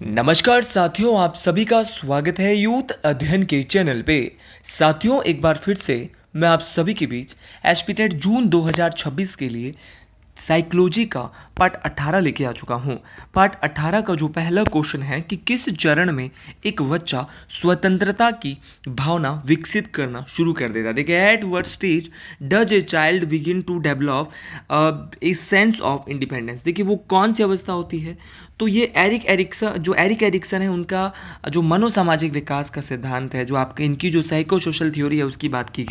नमस्कार साथियों, आप सभी का स्वागत है यूथ अध्ययन के चैनल पे। साथियों, एक बार फिर से मैं आप सभी के बीच एसपीटेट जून 2026 के लिए साइकोलॉजी का पार्ट 18 लेके आ चुका हूँ। पार्ट 18 का जो पहला क्वेश्चन है कि किस चरण में एक बच्चा स्वतंत्रता की भावना विकसित करना शुरू कर देता है। देखिए, at what stage does a child begin to develop a sense of independence. देखिए, वो कौन सी अवस्था होती है? तो ये एरिक एरिक्सन है, उनका जो मनोसामाजिक विकास का सिद्धांत है, जो आपके इनकी जो साइको सोशल थ्योरी है उसकी बात की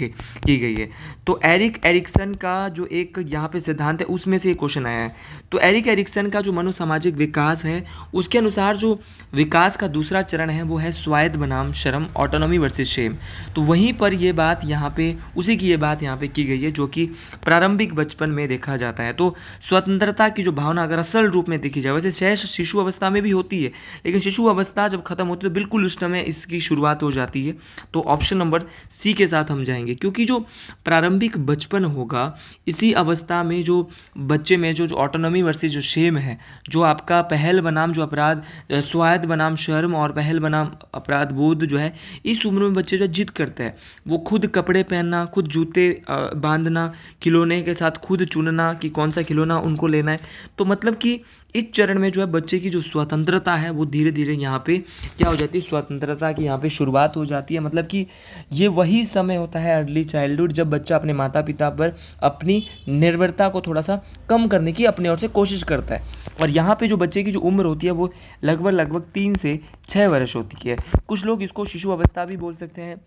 गई है। तो एरिक एरिक्सन का जो एक यहाँ पे सिद्धांत है उसमें से ये क्वेश्चन आया है। तो एरिक एरिक्सन का जो मनोसामाजिक विकास है उसके अनुसार जो विकास का दूसरा चरण है वो है स्वायत्त बनाम शर्म, ऑटोनॉमी वर्सेस शेम। तो वहीं पर ये बात यहाँ पे उसी की ये बात यहाँ पे की गई है जो कि प्रारंभिक बचपन में देखा जाता है। तो स्वतंत्रता की जो भावना अगर असल रूप में देखी जाए, वैसे शेष शिशु अवस्था में भी होती है, लेकिन शिशु अवस्था जब खत्म होती है तो बिल्कुल उस समय इसकी शुरुआत हो जाती है। तो ऑप्शन नंबर सी के साथ हम जाएंगे, क्योंकि जो प्रारंभिक बचपन होगा इसी अवस्था में जो बच्चे में जो ऑटोनॉमी वर्सेस जो शेम है, जो आपका पहल बनाम जो अपराध, स्वायत्त बनाम शर्म और पहल बनाम अपराध बोध जो है, इस उम्र में बच्चे जो जिद करते हैं, वो खुद कपड़े पहनना, खुद जूते बांधना, खिलौने के साथ खुद चुनना कि कौन सा खिलौना उनको लेना है। तो मतलब कि इस चरण में जो है बच्चे की जो स्वतंत्रता है वो धीरे धीरे यहाँ पे क्या हो जाती है, स्वतंत्रता की यहाँ पे शुरुआत हो जाती है। मतलब कि ये वही समय होता है अर्ली चाइल्डहुड जब बच्चा अपने माता पिता पर अपनी निर्भरता को थोड़ा सा कम करने की अपने ओर से कोशिश करता है। और यहाँ पे जो बच्चे की जो उम्र होती है वो लगभग 3 से 6 वर्ष होती है। कुछ लोग इसको शिशु अवस्था भी बोल सकते हैं।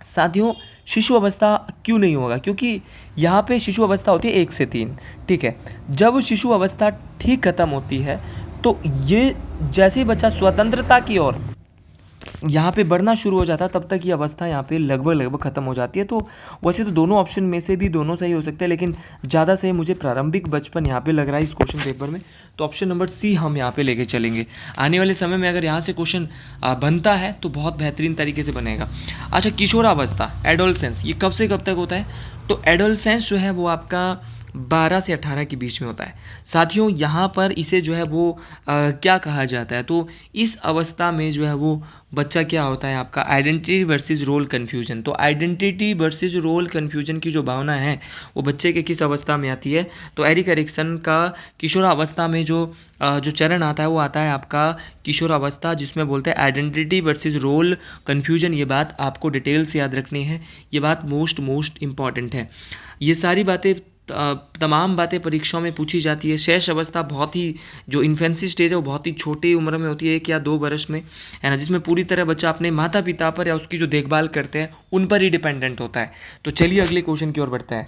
साथियों, शिशु अवस्था क्यों नहीं होगा? क्योंकि यहाँ पे शिशु अवस्था होती है 1 से 3, ठीक है। जब शिशु अवस्था ठीक खत्म होती है तो ये जैसे ही बच्चा स्वतंत्रता की ओर यहाँ पे बढ़ना शुरू हो जाता है तब तक ये अवस्था यहाँ पे लगभग खत्म हो जाती है। तो वैसे तो दोनों ऑप्शन में से भी दोनों सही हो सकते हैं, लेकिन ज़्यादा सही मुझे प्रारंभिक बचपन यहाँ पे लग रहा है इस क्वेश्चन पेपर में। तो ऑप्शन नंबर सी हम यहाँ पे लेके चलेंगे। आने वाले समय में अगर यहाँ से क्वेश्चन बनता है तो बहुत बेहतरीन तरीके से बनेगा। अच्छा, किशोरावस्था, एडोलसेंस, ये कब से कब तक होता है? तो एडोलसेंस जो है वो आपका 12 से 18 के बीच में होता है। साथियों, यहाँ पर इसे जो है वो क्या कहा जाता है? तो इस अवस्था में जो है वो बच्चा क्या होता है, आपका आइडेंटिटी वर्सेस रोल कन्फ्यूजन। तो आइडेंटिटी वर्सेस रोल कन्फ्यूजन की जो भावना है वो बच्चे के किस अवस्था में आती है? तो एरिक एरिक्सन का किशोरावस्था में जो चरण आता है वो आता है आपका किशोरावस्था, जिसमें बोलते हैं आइडेंटिटी वर्सेस रोल कन्फ्यूजन। ये बात आपको डिटेल से याद रखनी है, ये बात मोस्ट इम्पॉर्टेंट है। ये सारी बातें तमाम बातें परीक्षाओं में पूछी जाती है। शेष अवस्था बहुत ही जो इन्फेंसी स्टेज है वो बहुत ही छोटी उम्र में होती है, 1 या 2 वर्ष में, है ना, जिसमें पूरी तरह बच्चा अपने माता पिता पर या उसकी जो देखभाल करते हैं उन पर ही डिपेंडेंट होता है। तो चलिए अगले क्वेश्चन की ओर बढ़ता है।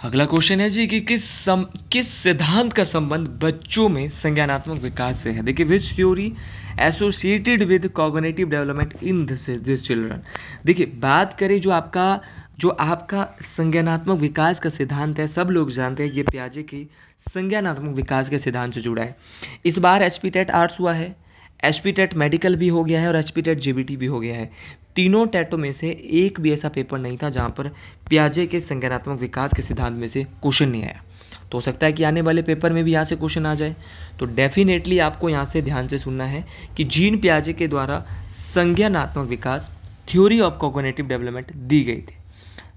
अगला क्वेश्चन है जी कि किस सिद्धांत का संबंध बच्चों में संज्ञानात्मक विकास से है? देखिए, विच theory associated with cognitive development in this children. देखिए, बात करें जो आपका संज्ञानात्मक विकास का सिद्धांत है, सब लोग जानते हैं ये पियाजे की संज्ञानात्मक विकास के सिद्धांत से जुड़ा है। इस बार एचपी-टेट आर्ट्स हुआ है, एचपी-टेट मेडिकल भी हो गया है और एचपी-टेट जीबीटी भी हो गया है। तीनों टेटों में से एक भी ऐसा पेपर नहीं था जहाँ पर पियाजे के संज्ञानात्मक विकास के सिद्धांत में से क्वेश्चन नहीं आया। तो हो सकता है कि आने वाले पेपर में भी यहाँ से क्वेश्चन आ जाए। तो डेफिनेटली आपको यहाँ से ध्यान से सुनना है कि जीन पियाजे के द्वारा संज्ञानात्मक विकास, थ्योरी ऑफ कॉग्निटिव डेवलपमेंट दी गई थी,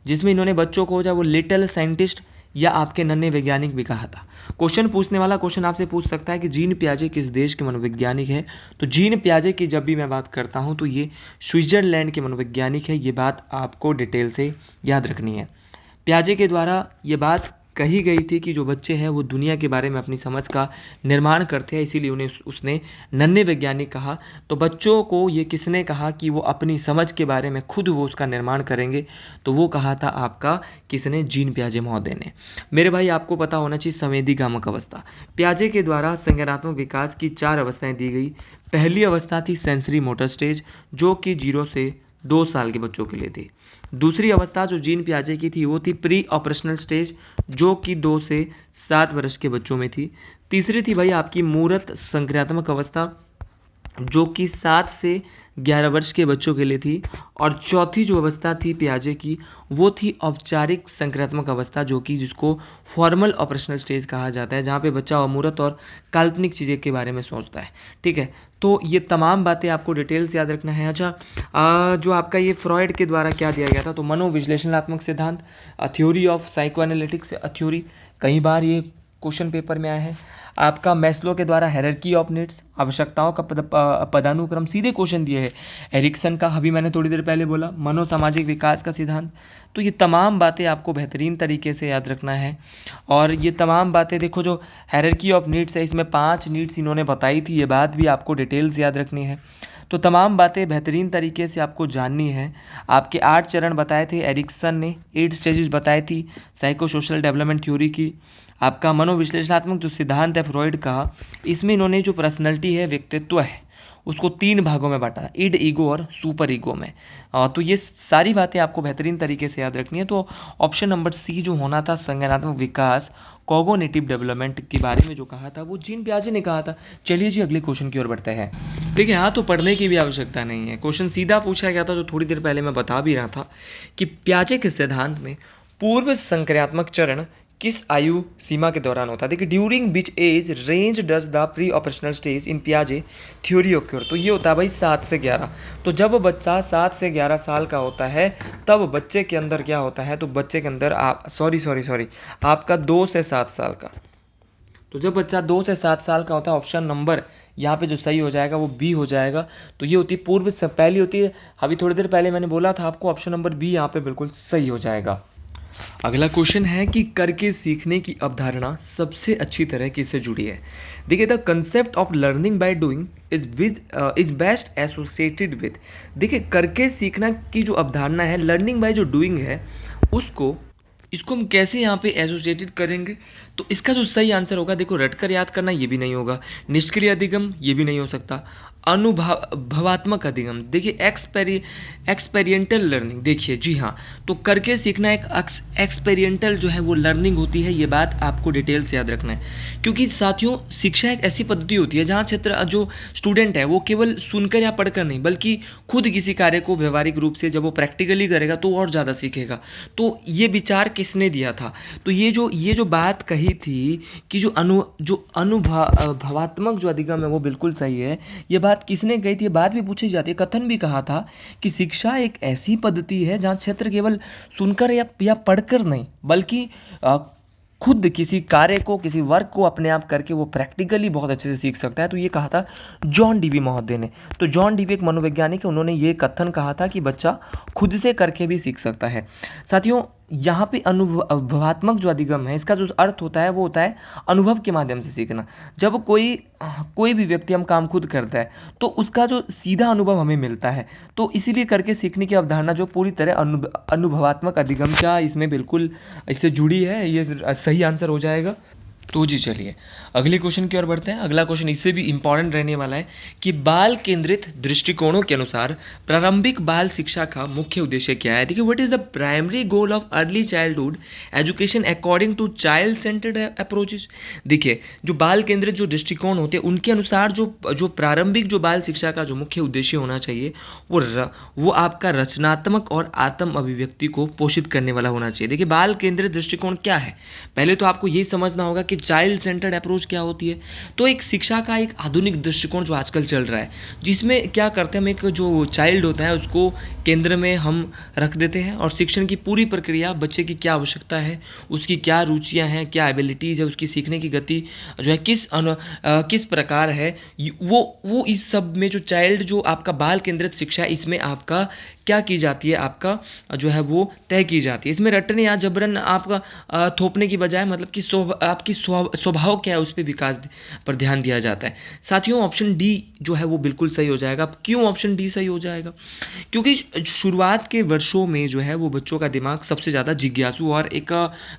जिसमें इन्होंने बच्चों को चाहे वो लिटिल साइंटिस्ट या आपके नन्हे वैज्ञानिक भी कहा था। क्वेश्चन पूछने वाला क्वेश्चन आपसे पूछ सकता है कि जीन पियाजे किस देश के मनोवैज्ञानिक है? तो जीन पियाजे की जब भी मैं बात करता हूँ तो ये स्विट्जरलैंड के मनोवैज्ञानिक है। ये बात आपको डिटेल से याद रखनी है। पियाजे के द्वारा ये बात कही गई थी कि जो बच्चे हैं वो दुनिया के बारे में अपनी समझ का निर्माण करते हैं, इसीलिए उन्हें उसने नन्हे वैज्ञानिक कहा। तो बच्चों को ये किसने कहा कि वो अपनी समझ के बारे में खुद वो उसका निर्माण करेंगे? तो वो कहा था आपका किसने? जीन पियाजे महोदय ने। मेरे भाई, आपको पता होना चाहिए संवेदीगामक अवस्था। पियाजे के द्वारा संज्ञानात्मक विकास की 4 अवस्थाएं दी गई। पहली अवस्था थी सेंसरी मोटर स्टेज, जो कि 0 से 2 साल के बच्चों के लिए थी। दूसरी अवस्था जो जीन पियाजे की थी वो थी प्री ऑपरेशनल स्टेज, जो कि 2 से 7 वर्ष के बच्चों में थी। तीसरी थी भाई आपकी मूर्त संक्रियात्मक अवस्था, जो कि 7 से 11 वर्ष के बच्चों के लिए थी। और चौथी जो अवस्था थी पियाजे की, वो थी औपचारिक संक्रियात्मक अवस्था, जो कि जिसको फॉर्मल ऑपरेशनल स्टेज कहा जाता है, जहाँ पे बच्चा अमूर्त और काल्पनिक चीज़ें के बारे में सोचता है। ठीक है, तो ये तमाम बातें आपको डिटेल्स याद रखना है। अच्छा, जो आपका ये फ्रॉइड के द्वारा क्या दिया गया था, तो मनोविश्लेषणात्मक सिद्धांत, थ्योरी ऑफ साइकोएनालिटिक्स थ्योरी, कई बार ये क्वेश्चन पेपर में आया है। आपका मैस्लो के द्वारा हायरार्की ऑफ नीड्स, आवश्यकताओं का पदानुक्रम, सीधे क्वेश्चन दिए है। एरिक्सन का, अभी मैंने थोड़ी देर पहले बोला, मनोसामाजिक विकास का सिद्धांत। तो ये तमाम बातें आपको बेहतरीन तरीके से याद रखना है। और ये तमाम बातें देखो, जो हायरार्की ऑफ नीड्स है, इसमें 5 नीड्स इन्होंने बताई थी, ये बात भी आपको डिटेल्स याद रखनी है। तो तमाम बातें बेहतरीन तरीके से आपको जाननी है। आपके 8 चरण बताए थे एरिक्सन ने, 8 स्टेजेस बताई थी साइको सोशल डेवलपमेंट थ्योरी की। आपका मनोविश्लेषणात्मक जो सिद्धांत है फ्रॉइड का, इसमें इन्होंने जो पर्सनैलिटी है, व्यक्तित्व है, उसको 3 भागों में बांटा, इड, ईगो और सुपर ईगो में। तो ये सारी बातें आपको बेहतरीन तरीके से याद रखनी है। तो ऑप्शन नंबर सी जो होना था, संज्ञानात्मक विकास, कॉग्निटिव डेवलपमेंट के बारे में जो कहा था, वो जीन पियाजे ने कहा था। चलिए जी, अगले क्वेश्चन की ओर बढ़ते हैं। देखिए, यहाँ तो पढ़ने की भी आवश्यकता नहीं है, क्वेश्चन सीधा पूछा गया था, जो थोड़ी देर पहले मैं बता भी रहा था कि पियाजे के सिद्धांत में पूर्व संक्रियात्मक चरण किस आयु सीमा के दौरान होता है। देखिए, during which age range does the pre operational stage in पियाजे थ्योरी ऑक्योर। तो ये होता है भाई 7 से 11। तो जब बच्चा 7 से 11 साल का होता है, तब बच्चे के अंदर क्या होता है, तो बच्चे के अंदर आपका 2 से 7 साल का। तो जब बच्चा 2 से 7 साल का होता है, ऑप्शन नंबर यहाँ पे जो सही हो जाएगा वो बी हो जाएगा। तो ये होती है पूर्व से पहली होती है, अभी थोड़ी देर पहले मैंने बोला था आपको, ऑप्शन नंबर बी यहाँ पे बिल्कुल सही हो जाएगा। अगला क्वेश्चन है कि करके सीखने की अवधारणा सबसे अच्छी तरह किससे जुड़ी है। देखिए, the concept of learning by doing is best associated with. देखिए, करके सीखना की जो अवधारणा है, लर्निंग बाय जो डूइंग है, इसको हम कैसे यहाँ पे एसोसिएटेड करेंगे। तो इसका जो सही आंसर होगा, देखो, रटकर याद करना ये भी नहीं होगा, निष्क्रिय अधिगम ये भी नहीं हो सकता, भवात्मक अधिगम, देखिए एक्सपेरिएंटल लर्निंग, देखिए जी हाँ, तो करके सीखना एक एक्सपेरिएंटल जो है वो लर्निंग होती है। ये बात आपको डिटेल से याद रखना है, क्योंकि साथियों, शिक्षा एक ऐसी पद्धति होती है जहाँ छात्र जो स्टूडेंट है वो केवल सुनकर या पढ़कर नहीं, बल्कि खुद किसी कार्य को व्यवहारिक रूप से जब वो प्रैक्टिकली करेगा तो और ज़्यादा सीखेगा। तो ये विचार किसने दिया था, तो ये जो बात कही थी कि जो अनुभवात्मक जो अधिगम है वो बिल्कुल सही है। ये बात किसने कही थी, ये बात भी पूछी जाती है, कथन भी कहा था कि शिक्षा एक ऐसी पद्धति है जहाँ छात्र केवल सुनकर या पढ़कर नहीं, बल्कि खुद किसी कार्य को, किसी वर्क को अपने आप करके वो प्रैक्टिकली बहुत अच्छे से सीख सकता है। तो ये कहा था जॉन डीवी महोदय ने। तो जॉन डीवी एक मनोवैज्ञानिक है, उन्होंने ये कथन कहा था कि बच्चा खुद से करके भी सीख सकता है। साथियों, यहाँ पे अनुभवात्मक जो अधिगम है, इसका जो अर्थ होता है वो होता है अनुभव के माध्यम से सीखना। जब कोई भी व्यक्ति हम काम खुद करता है तो उसका जो सीधा अनुभव हमें मिलता है, तो इसीलिए करके सीखने की अवधारणा जो पूरी तरह अनुभवात्मक अधिगम का इसमें बिल्कुल इससे जुड़ी है, ये सही आंसर हो जाएगा। तो जी चलिए, अगले क्वेश्चन की ओर बढ़ते हैं। अगला क्वेश्चन इससे भी इंपॉर्टेंट रहने वाला है कि बाल केंद्रित दृष्टिकोणों के अनुसार प्रारंभिक बाल शिक्षा का मुख्य उद्देश्य क्या है। देखिए, what is the primary goal of early childhood education according to child centred approaches. देखिए, जो बाल केंद्रित जो दृष्टिकोण होते हैं उनके अनुसार जो प्रारंभिक जो बाल शिक्षा का जो मुख्य उद्देश्य होना चाहिए वो आपका रचनात्मक और आत्म अभिव्यक्ति को पोषित करने वाला होना चाहिए। देखिए, बाल केंद्रित दृष्टिकोण क्या है, पहले तो आपको यही समझना होगा कि चाइल्ड सेंटर्ड अप्रोच क्या होती है। तो एक शिक्षा का एक आधुनिक दृष्टिकोण जो आजकल चल रहा है, जिसमें क्या करते हैं, हम एक जो चाइल्ड होता है उसको केंद्र में हम रख देते हैं और शिक्षण की पूरी प्रक्रिया, बच्चे की क्या आवश्यकता है, उसकी क्या रुचियां हैं, क्या एबिलिटीज़ है, उसकी सीखने की गति जो है किस प्रकार है, वो इस सब में जो चाइल्ड जो आपका बाल केंद्रित शिक्षा है, इसमें आपका क्या की जाती है, आपका जो है वो तय की जाती है। इसमें रटने या जबरन आपका थोपने की बजाय, मतलब कि आपकी स्वभाव क्या है उस पर विकास पर ध्यान दिया जाता है। साथियों, ऑप्शन डी जो है वो बिल्कुल सही हो जाएगा। क्यों ऑप्शन डी सही हो जाएगा, क्योंकि शुरुआत के वर्षों में जो है वो बच्चों का दिमाग सबसे ज़्यादा जिज्ञासु और एक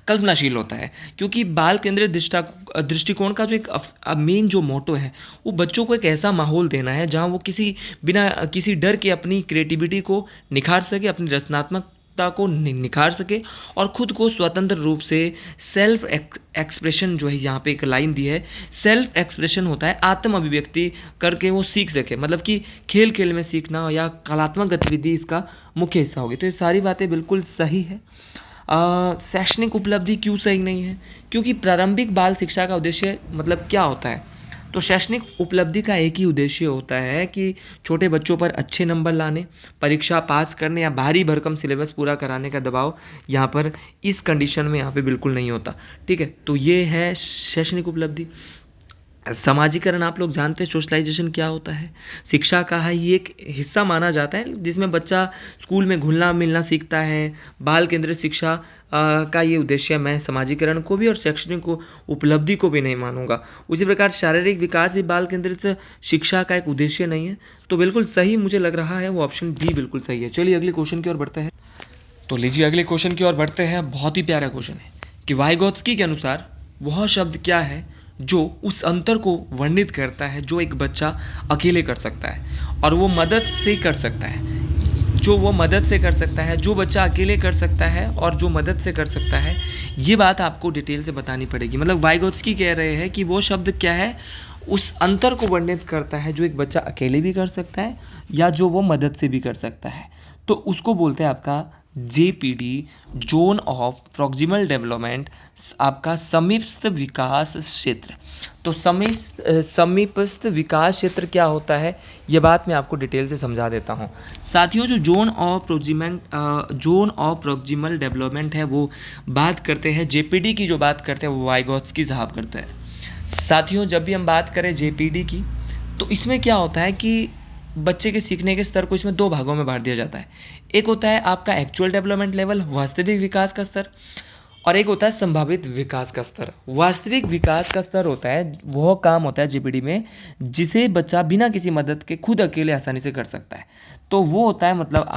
कल्पनाशील होता है, क्योंकि बाल केंद्रित दृष्टिकोण का जो एक मेन जो मोटो है वो बच्चों को एक ऐसा माहौल देना है जहाँ वो बिना किसी डर के अपनी क्रिएटिविटी को निखार सके, अपनी रचनात्मक क्षमता को निखार सके और खुद को स्वतंत्र रूप से सेल्फ एक्सप्रेशन, जो है यहाँ पे एक लाइन दी है, सेल्फ एक्सप्रेशन होता है आत्म अभिव्यक्ति करके वो सीख सके, मतलब कि खेल खेल में सीखना या कलात्मक गतिविधि इसका मुख्य हिस्सा होगी। तो ये सारी बातें बिल्कुल सही है। शैक्षणिक उपलब्धि क्यों सही नहीं है? क्योंकि प्रारंभिक बाल शिक्षा का उद्देश्य मतलब क्या होता है? तो शैक्षणिक उपलब्धि का एक ही उद्देश्य होता है कि छोटे बच्चों पर अच्छे नंबर लाने, परीक्षा पास करने या भारी भरकम सिलेबस पूरा कराने का दबाव यहाँ पर इस कंडीशन में यहाँ पे बिल्कुल नहीं होता। ठीक है, तो ये है शैक्षणिक उपलब्धि। समाजीकरण आप लोग जानते हैं, सोशलाइजेशन क्या होता है? शिक्षा का है ये एक हिस्सा माना जाता है जिसमें बच्चा स्कूल में घुलना मिलना सीखता है। बाल केंद्रित शिक्षा का ये उद्देश्य है। मैं समाजीकरण को भी और शैक्षणिक उपलब्धि को भी नहीं मानूंगा। उसी प्रकार शारीरिक विकास भी बाल केंद्रित शिक्षा का एक उद्देश्य नहीं है। तो बिल्कुल सही मुझे लग रहा है वो ऑप्शन डी बिल्कुल सही है। चलिए अगले क्वेश्चन की ओर बढ़ते हैं। तो लीजिए अगले क्वेश्चन की ओर बढ़ते हैं। बहुत ही प्यारा क्वेश्चन है कि वाइगोत्स्की के अनुसार वह शब्द क्या है जो उस अंतर को वर्णित करता है जो एक बच्चा अकेले कर सकता है और वो मदद से कर सकता है, जो वो मदद से कर सकता है, जो बच्चा अकेले कर सकता है और जो मदद से कर सकता है। ये बात आपको डिटेल से बतानी पड़ेगी। मतलब वाइगोत्स्की कह रहे हैं कि वो शब्द क्या है, उस अंतर को वर्णित करता है जो एक बच्चा अकेले भी कर सकता है या जो वो मदद से भी कर सकता है। तो उसको बोलते हैं आपका JPD, zone of proximal development, आपका समीपस्थ विकास क्षेत्र। तो समीपस्थ विकास क्षेत्र क्या होता है, ये बात मैं आपको डिटेल से समझा देता हूँ। साथियों, जो जोन ऑफ प्रॉक्सिमल डेवलपमेंट है वो बात करते हैं, JPD की जो बात करते हैं वो वाइगोत्स्की साहब करते हैं। साथियों, जब भी हम बात करें JPD की तो इसमें क्या होता है कि बच्चे के सीखने के स्तर को इसमें दो भागों में बांट दिया जाता है। एक होता है आपका एक्चुअल डेवलपमेंट लेवल, वास्तविक विकास का स्तर, और एक होता है संभावित विकास का स्तर। वास्तविक विकास का स्तर होता है वह काम होता है JPD में जिसे बच्चा बिना किसी मदद के खुद अकेले आसानी से कर सकता है। तो वो होता है मतलब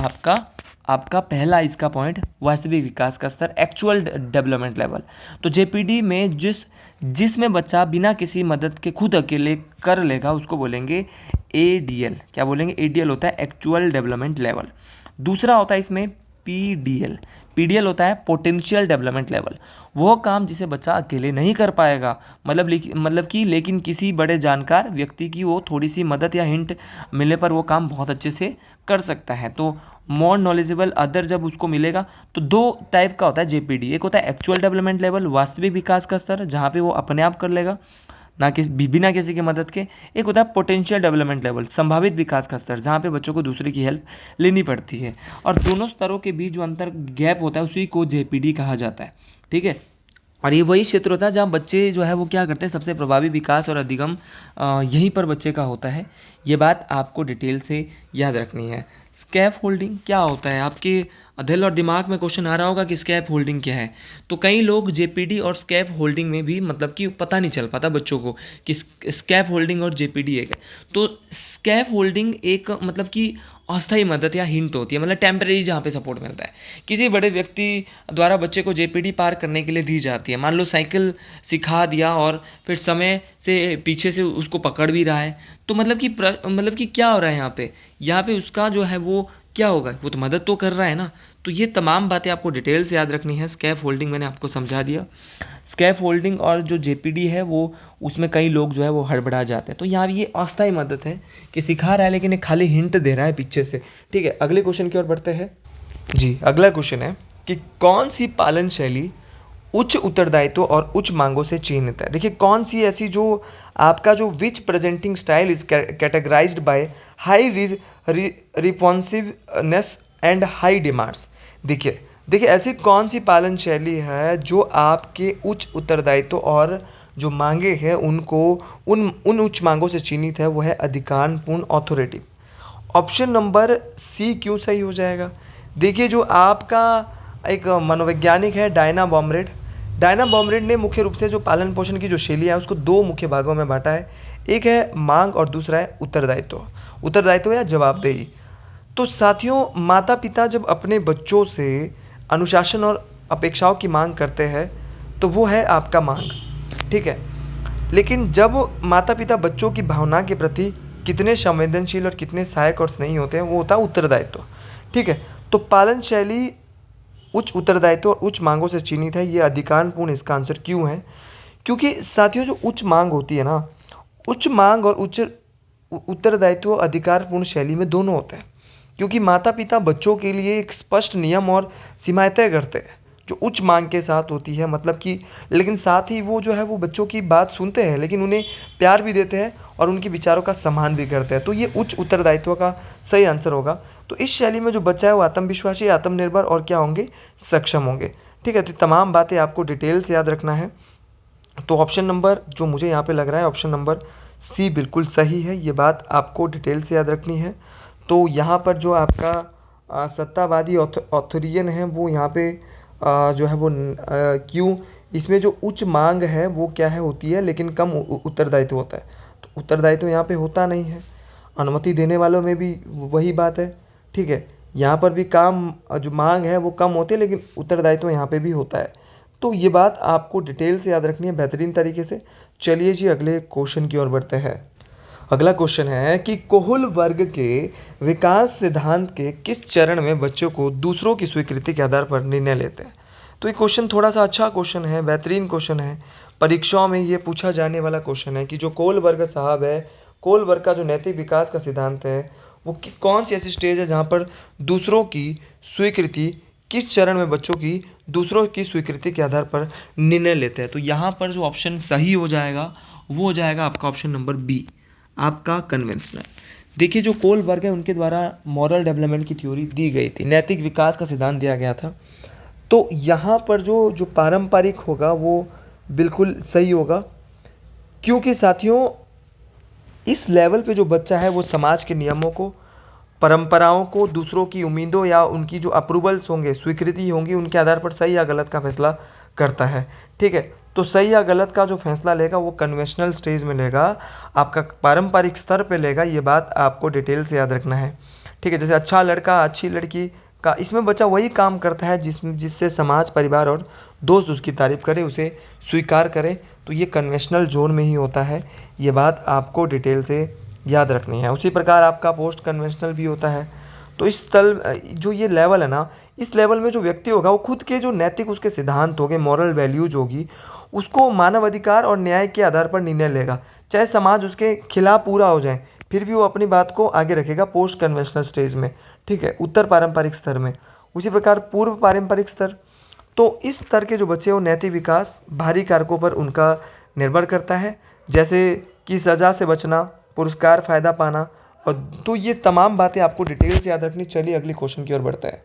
आपका पहला इसका पॉइंट वास्तविक विकास का स्तर, एक्चुअल डेवलपमेंट लेवल। तो JPD में जिसमें बच्चा बिना किसी मदद के खुद अकेले कर लेगा उसको बोलेंगे ADL। क्या बोलेंगे? ADL होता है एक्चुअल डेवलपमेंट लेवल। दूसरा होता है इसमें PDL होता है पोटेंशियल डेवलपमेंट लेवल। वो काम जिसे बच्चा अकेले नहीं कर पाएगा, मतलब कि लेकिन किसी बड़े जानकार व्यक्ति की वो थोड़ी सी मदद या हिंट मिलने पर वो काम बहुत अच्छे से कर सकता है। तो मोर नॉलेजेबल अदर जब उसको मिलेगा तो दो टाइप का होता है JPD। एक होता है एक्चुअल डेवलपमेंट लेवल, वास्तविक विकास का स्तर, जहाँ पे वो अपने आप कर लेगा ना कि बिना किसी की मदद के। एक होता है पोटेंशियल डेवलपमेंट लेवल, संभावित विकास का स्तर, जहाँ पे बच्चों को दूसरे की हेल्प लेनी पड़ती है। और दोनों स्तरों के बीच जो अंतर गैप होता है उसी को JPD कहा जाता है। ठीक है, और ये वही क्षेत्र होता है जहाँ बच्चे जो है वो क्या करते हैं, सबसे प्रभावी विकास और अधिगम यहीं पर बच्चे का होता है। ये बात आपको डिटेल से याद रखनी है। स्कैफ होल्डिंग क्या होता है? आपके दिल और दिमाग में क्वेश्चन आ रहा होगा कि स्कैफ होल्डिंग क्या है। तो कई लोग JPD और स्कैफ होल्डिंग में भी मतलब कि पता नहीं चल पाता बच्चों को कि स्कैफ होल्डिंग और JPD एक है। तो स्कैफ होल्डिंग एक मतलब कि अस्थायी मदद या हिंट होती है, मतलब टेम्परेरी, जहाँ पे सपोर्ट मिलता है। किसी बड़े व्यक्ति द्वारा बच्चे को JPD पार करने के लिए दी जाती है। मान लो साइकिल सिखा दिया और फिर समय से पीछे से उसको पकड़ भी रहा है, तो मतलब कि क्या हो रहा है यहाँ पे उसका जो है वो क्या होगा, वो तो मदद तो कर रहा है ना। तो ये तमाम बातें आपको डिटेल से याद रखनी है। स्कैफ होल्डिंग मैंने आपको समझा दिया। स्कैफ होल्डिंग और जो JPD है वो उसमें कई लोग जो है वो हड़बड़ा जाते हैं। तो यहाँ ये अस्थायी मदद है कि सिखा रहा है लेकिन ये खाली हिंट दे रहा है पीछे से। ठीक है, अगले क्वेश्चन की ओर बढ़ते हैं। जी, अगला क्वेश्चन है कि कौन सी पालन शैली उच्च उत्तरदायित्व और उच्च मांगों से चिन्हित है? देखिए, कौन सी ऐसी जो आपका जो which presenting style is categorized by high responsiveness and high demands. देखिए ऐसी कौन सी पालन शैली है जो आपके उच्च उत्तरदायित्व और जो मांगे हैं उनको उन उच्च मांगों से चिन्हित है? वो है अधिकारपूर्ण ऑथोरिटी। ऑप्शन नंबर C क्यों सही हो जाएगा? देखिए, जो आपका एक मनोवैज्ञानिक है डायना बॉमरेड ने मुख्य रूप से जो पालन पोषण की जो शैली है उसको दो मुख्य भागों में बांटा है। एक है मांग और दूसरा है उत्तरदायित्व या जवाबदेही। तो साथियों, माता पिता जब अपने बच्चों से अनुशासन और अपेक्षाओं की मांग करते हैं तो वो है आपका मांग। ठीक है, लेकिन जब माता पिता बच्चों की भावना के प्रति कितने संवेदनशील और कितने सहायक और स्नेही होते हैं वो होता है उत्तरदायित्व। ठीक है, तो पालन शैली उच्च उत्तरदायित्व और उच्च मांगों से चिन्हित है। ये अधिकारपूर्ण इसका आंसर क्यों है? क्योंकि साथियों जो उच्च मांग होती है ना, उच्च मांग और उच्च उत्तरदायित्व अधिकारपूर्ण शैली में दोनों होते हैं। क्योंकि माता पिता बच्चों के लिए एक स्पष्ट नियम और सीमाएं तय करते हैं जो उच्च मांग के साथ होती है, मतलब कि लेकिन साथ ही वो जो है वो बच्चों की बात सुनते हैं, लेकिन उन्हें प्यार भी देते हैं और उनके विचारों का सम्मान भी करते हैं। तो ये उच्च उत्तरदायित्व का सही आंसर होगा। तो इस शैली में जो बच्चा है वो आत्मविश्वासी, आत्मनिर्भर और क्या होंगे, सक्षम होंगे। ठीक है, तो तमाम बातें आपको डिटेल से याद रखना है। तो ऑप्शन नंबर जो मुझे यहाँ पे लग रहा है, ऑप्शन नंबर सी बिल्कुल सही है। ये बात आपको डिटेल से याद रखनी है। तो यहाँ पर जो आपका सत्तावादी ऑथोरियन है वो यहाँ पे जो है वो क्यों, इसमें जो उच्च मांग है वो क्या है, होती है, लेकिन कम उत्तरदायित्व होता है। तो उत्तरदायित्व यहाँ पे होता नहीं है। अनुमति देने वालों में भी वही बात है। ठीक है, यहाँ पर भी काम जो मांग है वो कम होती है, लेकिन उत्तरदायित्व यहाँ पे भी होता है। तो ये बात आपको डिटेल से याद रखनी है बेहतरीन तरीके से। चलिए जी अगले क्वेश्चन की ओर बढ़ते हैं। अगला क्वेश्चन है कि कोहुल वर्ग के विकास सिद्धांत के किस चरण में बच्चों को दूसरों की स्वीकृति के आधार पर निर्णय लेते हैं? तो ये क्वेश्चन थोड़ा सा अच्छा क्वेश्चन है, बेहतरीन क्वेश्चन है। परीक्षाओं में ये पूछा जाने वाला क्वेश्चन है कि जो कोल वर्ग साहब है, कोल वर्ग का जो नैतिक विकास का सिद्धांत है वो कौन सी ऐसी स्टेज है जहाँ पर दूसरों की स्वीकृति, किस चरण में बच्चों की दूसरों की स्वीकृति के आधार पर निर्णय लेते हैं? तो यहाँ पर जो ऑप्शन सही हो जाएगा वो हो जाएगा आपका ऑप्शन नंबर बी, आपका कन्वेंशनल। देखिए जो कोल वर्ग है उनके द्वारा मॉरल डेवलपमेंट की थ्योरी दी गई थी, नैतिक विकास का सिद्धांत दिया गया था। तो यहाँ पर जो जो पारंपरिक होगा वो बिल्कुल सही होगा। क्योंकि साथियों इस लेवल पे जो बच्चा है वो समाज के नियमों को, परंपराओं को, दूसरों की उम्मीदों या उनकी जो अप्रूवल्स होंगे, स्वीकृति होंगी, उनके आधार पर सही या गलत का फैसला करता है। ठीक है, तो सही या गलत का जो फैसला लेगा वो कन्वेंशनल स्टेज में लेगा, आपका पारंपरिक स्तर पे लेगा। ये बात आपको डिटेल से याद रखना है। ठीक है, जैसे अच्छा लड़का, अच्छी लड़की का, इसमें बच्चा वही काम करता है जिससे समाज, परिवार और दोस्त उसकी तारीफ करे, उसे स्वीकार करे। तो ये कन्वेंशनल जोन में ही होता है। ये बात आपको डिटेल से याद रखनी है। उसी प्रकार आपका पोस्ट कन्वेंशनल भी होता है। तो इस तल जो ये लेवल है ना, इस लेवल में जो व्यक्ति होगा वो खुद के जो नैतिक उसके सिद्धांत होंगे, मॉरल वैल्यूज होगी, उसको मानव अधिकार और न्याय के आधार पर निर्णय लेगा। चाहे समाज उसके खिलाफ पूरा हो जाए फिर भी वो अपनी बात को आगे रखेगा पोस्ट कन्वेंशनल स्टेज में। ठीक है, उत्तर पारंपरिक स्तर में। उसी प्रकार पूर्व पारंपरिक स्तर, तो इस स्तर के जो बच्चे हो नैतिक विकास भारी कारकों पर उनका निर्भर करता है, जैसे कि सज़ा से बचना, पुरस्कार, फ़ायदा पाना। और तो ये तमाम बातें आपको डिटेल से याद रखनी। चलिए अगले क्वेश्चन की ओर बढ़ते हैं।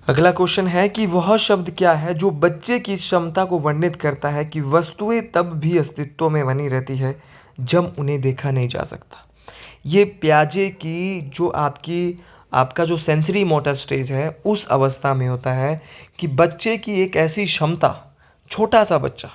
अगला क्वेश्चन है कि वह शब्द क्या है जो बच्चे की क्षमता को वर्णित करता है कि वस्तुएं तब भी अस्तित्व में बनी रहती है जब उन्हें देखा नहीं जा सकता। ये प्याजे की जो आपका जो सेंसरी मोटर स्टेज है उस अवस्था में होता है कि बच्चे की एक ऐसी क्षमता, छोटा सा बच्चा,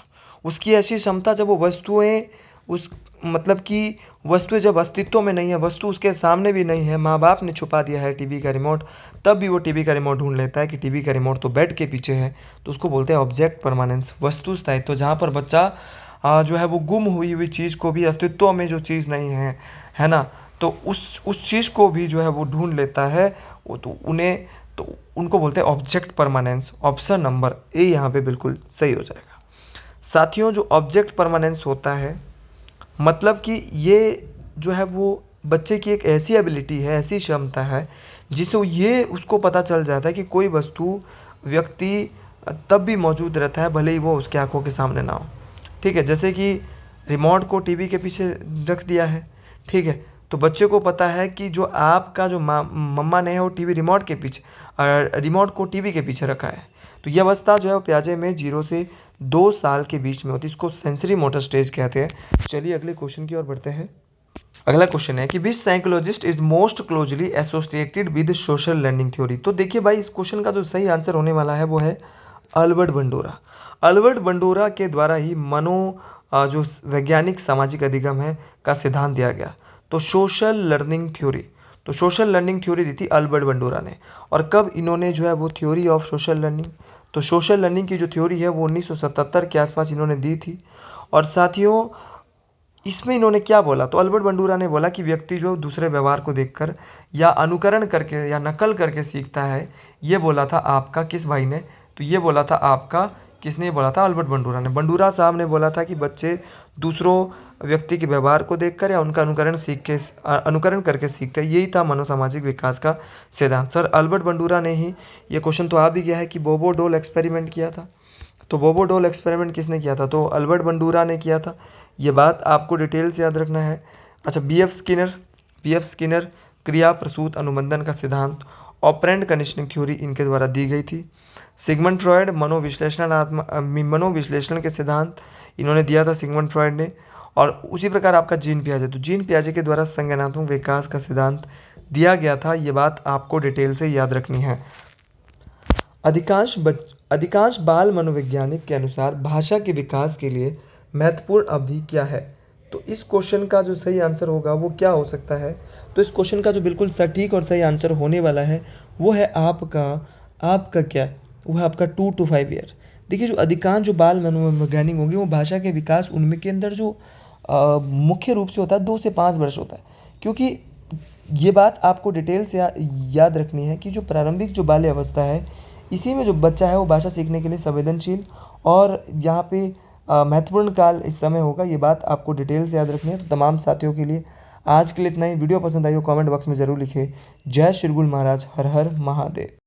उसकी ऐसी क्षमता जब वो वस्तुएं उस मतलब कि वस्तुएं जब अस्तित्व में नहीं है, वस्तु उसके सामने भी नहीं है, माँ बाप ने छुपा दिया है टीवी का रिमोट, तब भी वो टीवी का रिमोट ढूंढ लेता है कि टीवी का रिमोट तो बेड के पीछे है। तो उसको बोलते हैं ऑब्जेक्ट परमानेंस, वस्तु स्थायित्व। तो जहाँ पर बच्चा जो है वो गुम हुई हुई चीज़ को भी, अस्तित्व में जो चीज़ नहीं है ना, तो उस चीज़ को भी जो है वो ढूंढ लेता है। वो तो उनको बोलते हैं object permanence. Option number A यहाँ पे बिल्कुल सही हो जाएगा। साथियों जो ऑब्जेक्ट परमानेंस होता है, मतलब कि ये जो है वो बच्चे की एक ऐसी एबिलिटी है, ऐसी क्षमता है जिससे ये उसको पता चल जाता है कि कोई वस्तु, व्यक्ति तब भी मौजूद रहता है भले ही वो उसके आंखों के सामने ना हो। ठीक है, जैसे कि रिमोट को टीवी के पीछे रख दिया है। ठीक है, तो बच्चे को पता है कि जो आपका जो मम्मा ने है वो टीवी रिमोट के पीछे, रिमोट को टीवी के पीछे रखा है। तो ये अवस्था जो है वो प्याजे में 0 से 2 साल के बीच में होती है। इसको सेंसरी मोटर स्टेज कहते हैं। चलिए अगले क्वेश्चन की ओर बढ़ते हैं। अगला क्वेश्चन है कि which psychologist is most closely associated with social learning theory. तो देखिए भाई, इस क्वेश्चन का जो सही आंसर होने वाला है वो है अल्बर्ट बंडोरा। अल्बर्ट बंडोरा के द्वारा ही जो वैज्ञानिक सामाजिक अधिगम है का सिद्धांत दिया गया। तो सोशल लर्निंग थ्योरी, तो सोशल लर्निंग थ्योरी दी थी अल्बर्ट बंडोरा ने। और कब इन्होंने जो है वो थ्योरी ऑफ सोशल लर्निंग, तो सोशल लर्निंग की जो थ्योरी है वो 1977 के आसपास इन्होंने दी थी। और साथियों इसमें इन्होंने क्या बोला, तो अल्बर्ट बंडूरा ने बोला कि व्यक्ति जो दूसरे व्यवहार को देखकर या अनुकरण करके या नकल करके सीखता है, ये बोला था आपका किस भाई ने, तो ये बोला था आपका, किसने बोला था, अल्बर्ट बंडूरा ने। बंडूरा साहब ने बोला था कि बच्चे दूसरों व्यक्ति के व्यवहार को देखकर या उनका अनुकरण करके सीखते हैं, यही था मनोसामाजिक विकास का सिद्धांत। सर अल्बर्ट बंडूरा ने ही, ये क्वेश्चन तो आ भी गया है कि बोबो डोल एक्सपेरिमेंट किया था, तो बोबो डोल एक्सपेरिमेंट किसने किया था, तो अल्बर्ट बंडूरा ने किया था। ये बात आपको डिटेल से याद रखना है। अच्छा, बी एफ स्किनर क्रिया प्रसूत अनुबंधन का सिद्धांत, ऑपरेंट कंडीशनिंग थ्योरी इनके द्वारा दी गई थी। सिगमंड फ्रॉयड मनोविश्लेषण के सिद्धांत इन्होंने दिया था, सिगमंड फ्रॉयड ने। और उसी प्रकार आपका जीन पियाजे, तो जीन पियाजे के द्वारा संज्ञानात्मक विकास का सिद्धांत दिया गया था। ये बात आपको डिटेल से याद रखनी है। अधिकांश बाल मनोवैज्ञानिक के अनुसार भाषा के विकास के लिए महत्वपूर्ण अवधि क्या है, तो इस क्वेश्चन का जो सही आंसर होगा वो क्या हो सकता है, तो इस क्वेश्चन का जो बिल्कुल सटीक और सही आंसर होने वाला है वो है आपका क्या, वो है आपका 2 to 5 ईयर। देखिए, जो अधिकांश जो बाल मनोवैज्ञानिक होंगे वो भाषा के विकास उनमें के अंदर जो मुख्य रूप से होता है 2 से 5 वर्ष होता है, क्योंकि ये बात आपको डिटेल से याद रखनी है कि जो प्रारंभिक जो बाल्य अवस्था है, इसी में जो बच्चा है वो भाषा सीखने के लिए संवेदनशील और यहाँ पे महत्वपूर्ण काल इस समय होगा। ये बात आपको डिटेल से याद रखनी है। तो तमाम साथियों के लिए आज के लिए इतना ही। वीडियो पसंद आई हो कमेंट बॉक्स में ज़रूर लिखें। जय श्री गुरु महाराज, हर हर महादेव।